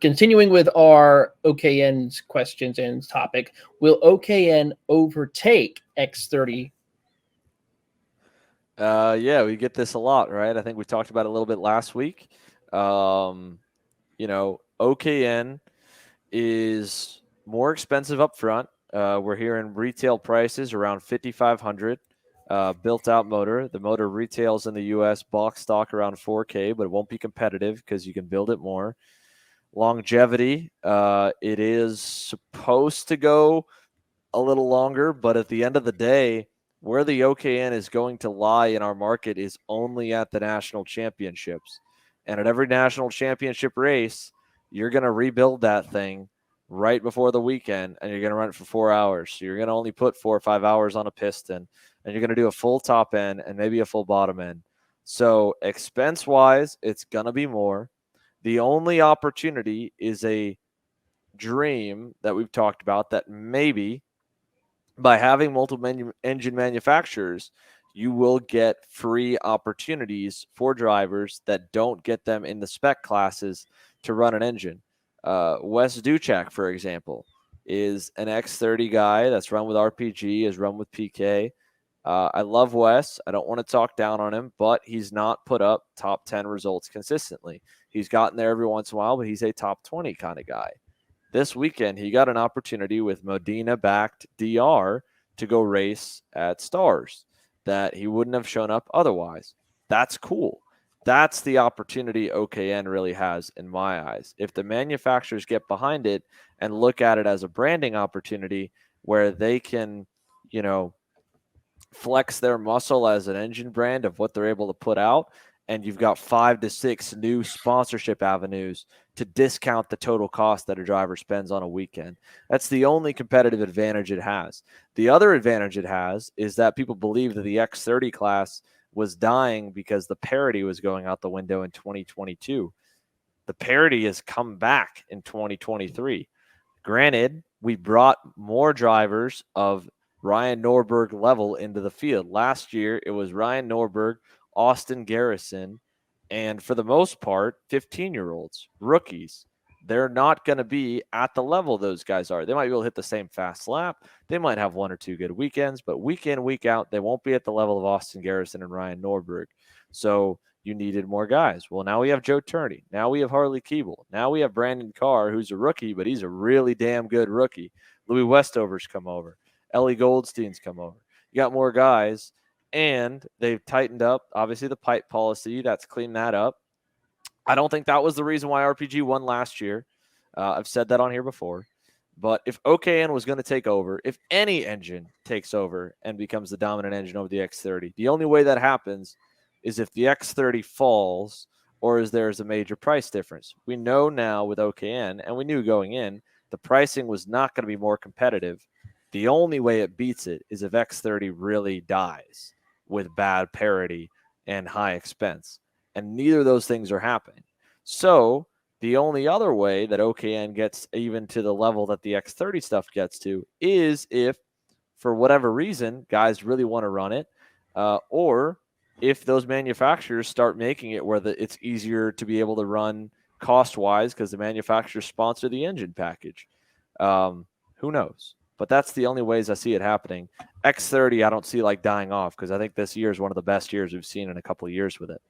Continuing with our OKN's questions and topic, will OKN overtake X30? Yeah, we get this a lot, right? I think we talked about it a little bit last week. OKN is more expensive up front. We're hearing retail prices around 5,500. Built out motor. The motor retails in the U.S. box stock around 4K, but it won't be competitive because you can build it more. Longevity, it is supposed to go a little longer, but at the end of the day, where the OKN is going to lie in our market is only at the national championships. And at every national championship race, you're going to rebuild that thing right before the weekend and you're going to run it for 4 hours. So you're going to only put 4 or 5 hours on a piston and you're going to do a full top end and maybe a full bottom end. So expense wise, it's going to be more. The only opportunity is a dream that we've talked about that maybe by having multiple engine manufacturers, you will get free opportunities for drivers that don't get them in the spec classes to run an engine. Wes Duchak, for example, is an X30 guy that's run with RPG, has run with PK. I love Wes. I don't want to talk down on him, but he's not put up top 10 results consistently. He's gotten there every once in a while, but he's a top 20 kind of guy. This weekend, he got an opportunity with Modena-backed DR to go race at Stars that he wouldn't have shown up otherwise. That's cool. That's the opportunity OKN really has in my eyes. If the manufacturers get behind it and look at it as a branding opportunity where they can, flex their muscle as an engine brand of what they're able to put out, and you've got 5 to 6 new sponsorship avenues to discount the total cost that a driver spends on a weekend. That's the only competitive advantage it has. The other advantage it has is that people believe that the X30 class was dying because the parity was going out the window in 2022. The parity has come back in 2023. Granted, we brought more drivers of Ryan Norberg level into the field. Last year, it was Ryan Norberg, Austin Garrison, and for the most part, 15-year-olds, rookies. They're not going to be at the level those guys are. They might be able to hit the same fast lap. They might have 1 or 2 good weekends, but week in, week out, they won't be at the level of Austin Garrison and Ryan Norberg. So you needed more guys. Well, now we have Joe Turney. Now we have Harley Keeble. Now we have Brandon Carr, who's a rookie, but he's a really damn good rookie. Louis Westover's come over. Ellie Goldstein's come over. You got more guys, and they've tightened up, obviously, the pipe policy. That's cleaned that up. I don't think that was the reason why RPG won last year. I've said that on here before. But if OKN was going to take over, if any engine takes over and becomes the dominant engine over the X30, the only way that happens is if the X30 falls or is there's a major price difference. We know now with OKN, and we knew going in, the pricing was not going to be more competitive. The only way it beats it is if X30 really dies with bad parity and high expense. And neither of those things are happening. So the only other way that OKN gets even to the level that the X30 stuff gets to is if, for whatever reason, guys really want to run it, or if those manufacturers start making it where it's easier to be able to run cost-wise because the manufacturers sponsor the engine package. Who knows? But that's the only ways I see it happening. X30, I don't see like dying off because I think this year is one of the best years we've seen in a couple of years with it.